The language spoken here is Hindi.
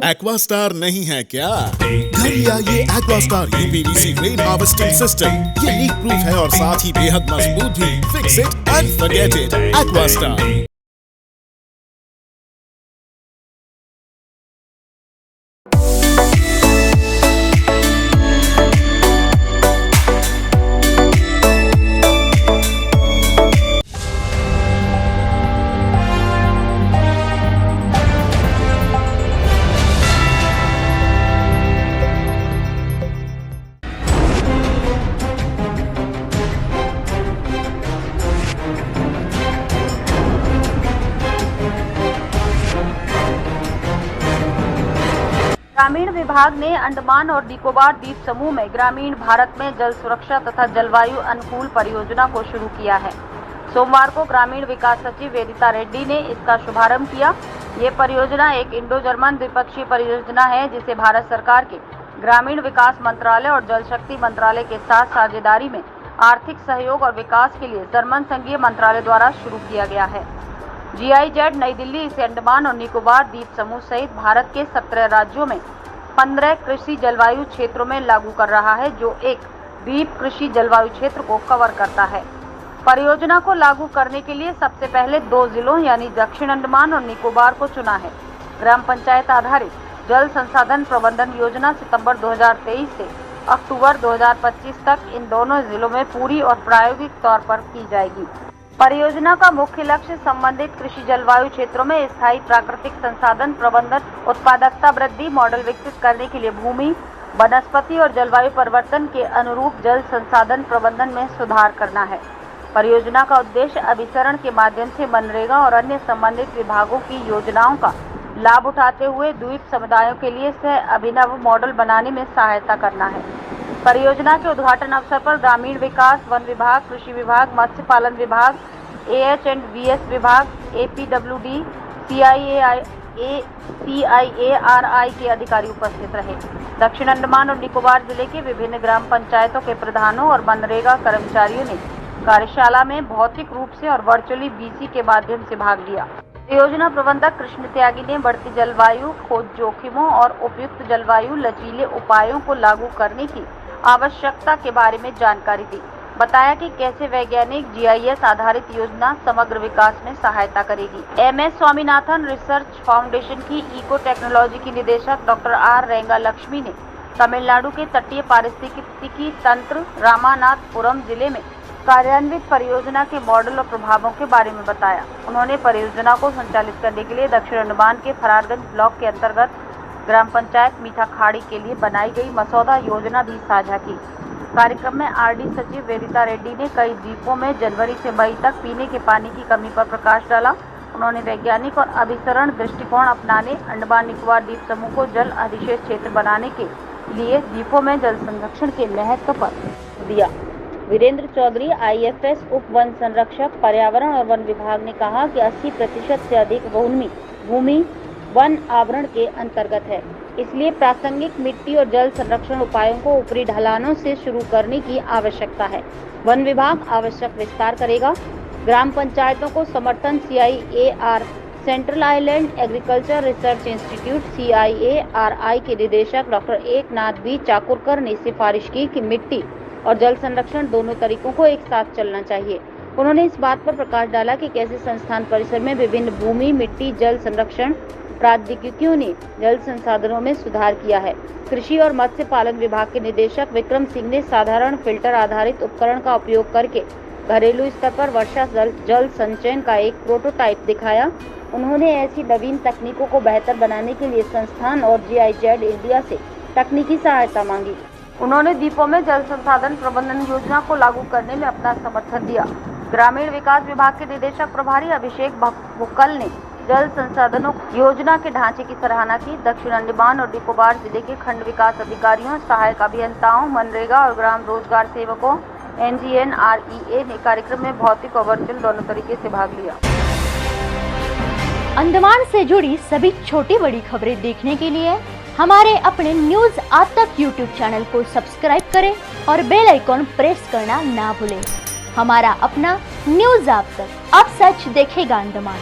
एक्वास्टार नहीं है क्या? घर लिया ये Aquastar UPVC rain harvesting system. ये लीक प्रूफ है और साथ ही बेहद मजबूत भी। Fix it and forget it. Aquastar. ग्रामीण विभाग ने अंडमान और निकोबार द्वीप समूह में ग्रामीण भारत में जल सुरक्षा तथा जलवायु अनुकूल परियोजना को शुरू किया है। सोमवार को ग्रामीण विकास सचिव वेदिता रेड्डी ने इसका शुभारंभ किया। ये परियोजना एक इंडो जर्मन द्विपक्षीय परियोजना है जिसे भारत सरकार के ग्रामीण विकास मंत्रालय और जल शक्ति मंत्रालय के साथ साझेदारी में आर्थिक सहयोग और विकास के लिए जर्मन संघीय मंत्रालय द्वारा शुरू किया गया है। GIZ नई दिल्ली इसे अंडमान और निकोबार द्वीप समूह सहित भारत के 17 राज्यों में 15 कृषि जलवायु क्षेत्रों में लागू कर रहा है, जो एक द्वीप कृषि जलवायु क्षेत्र को कवर करता है। परियोजना को लागू करने के लिए सबसे पहले 2 जिलों यानी दक्षिण अंडमान और निकोबार को चुना है। ग्राम पंचायत आधारित जल संसाधन प्रबंधन योजना सितंबर 2023 से अक्टूबर 2025 तक इन दोनों जिलों में पूरी और प्रायोगिक तौर पर की जाएगी। परियोजना का मुख्य लक्ष्य संबंधित कृषि जलवायु क्षेत्रों में स्थायी प्राकृतिक संसाधन प्रबंधन, उत्पादकता वृद्धि मॉडल विकसित करने के लिए भूमि, वनस्पति और जलवायु परिवर्तन के अनुरूप जल संसाधन प्रबंधन में सुधार करना है। परियोजना का उद्देश्य अभिसरण के माध्यम से मनरेगा और अन्य संबंधित विभागों की योजनाओं का लाभ उठाते हुए द्वीप समुदायों के लिए सह अभिनव मॉडल बनाने में सहायता करना है। परियोजना के उद्घाटन अवसर पर ग्रामीण विकास, वन विभाग, कृषि विभाग, मत्स्य पालन विभाग, AH&VS विभाग, APWD, CIARI के अधिकारी उपस्थित रहे। दक्षिण अंडमान और निकोबार जिले के विभिन्न ग्राम पंचायतों के प्रधानों और मनरेगा कर्मचारियों ने कार्यशाला में भौतिक रूप से और वर्चुअली BC के माध्यम से भाग लिया। योजना प्रबंधक कृष्ण त्यागी ने बढ़ती जलवायु खोज जोखिमों और उपयुक्त जलवायु लचीले उपायों को लागू करने की आवश्यकता के बारे में जानकारी दी। बताया कि कैसे वैज्ञानिक GIS आधारित योजना समग्र विकास में सहायता करेगी। MS स्वामीनाथन रिसर्च फाउंडेशन की इको टेक्नोलॉजी की निदेशक डॉक्टर R रेंगा लक्ष्मी ने तमिलनाडु के तटीय पारिस्थितिकी तंत्र रामानाथपुरम जिले में कार्यान्वित परियोजना के मॉडल और प्रभावों के बारे में बताया। उन्होंने परियोजना को संचालित करने के लिए दक्षिण अंडमान के फरारगंज ब्लॉक के अंतर्गत ग्राम पंचायत मीठा खाड़ी के लिए बनाई गई मसौदा योजना भी साझा की। कार्यक्रम में RD सचिव वेदिता रेड्डी ने कई द्वीपों में जनवरी से मई तक पीने के पानी की कमी पर प्रकाश डाला। उन्होंने वैज्ञानिक और अभिसरण दृष्टिकोण अपनाने, अंडमान निकोबार द्वीप समूह को जल अधिशेष क्षेत्र बनाने के लिए द्वीपों में जल संरक्षण के महत्व पर दिया। वीरेंद्र चौधरी IFS उप वन संरक्षक पर्यावरण और वन विभाग ने कहा कि 80% से अधिक भूमि वन आवरण के अंतर्गत है, इसलिए प्रासंगिक मिट्टी और जल संरक्षण उपायों को ऊपरी ढलानों से शुरू करने की आवश्यकता है। वन विभाग आवश्यक विस्तार करेगा। ग्राम पंचायतों को समर्थन CIAR central island agriculture research institute CIARI के निदेशक डॉक्टर एकनाथ B चाकुरकर ने सिफारिश की कि मिट्टी और जल संरक्षण दोनों तरीकों को एक साथ चलना चाहिए। उन्होंने इस बात पर प्रकाश डाला कि कैसे संस्थान परिसर में विभिन्न भूमि, मिट्टी, जल संरक्षण प्रौद्योगिकियों ने जल संसाधनों में सुधार किया है। कृषि और मत्स्य पालन विभाग के निदेशक विक्रम सिंह ने साधारण फिल्टर आधारित उपकरण का उपयोग करके घरेलू स्तर पर वर्षा जल संचयन का एक प्रोटोटाइप दिखाया। उन्होंने ऐसी नवीन तकनीकों को बेहतर बनाने के लिए संस्थान और GIZ इंडिया से तकनीकी सहायता मांगी। उन्होंने द्वीपों में जल संसाधन प्रबंधन योजना को लागू करने में अपना समर्थन दिया। ग्रामीण विकास विभाग के निदेशक प्रभारी अभिषेक भुक्कल ने जल संसाधनों योजना के ढांचे की सराहना की। दक्षिण अंडमान और निकोबार जिले के खंड विकास अधिकारियों, सहायक अभियंताओं, मनरेगा और ग्राम रोजगार सेवकों NGNREA ने कार्यक्रम में भौतिक और वर्चुअल दोनों तरीके से भाग लिया। अंडमान से जुड़ी सभी छोटी बड़ी खबरें देखने के लिए हमारे अपने न्यूज आज तक YouTube चैनल को सब्सक्राइब करें और बेल आइकॉन प्रेस करना ना भूलें। हमारा अपना न्यूज आज तक, अब सच देखेगा अंडमान।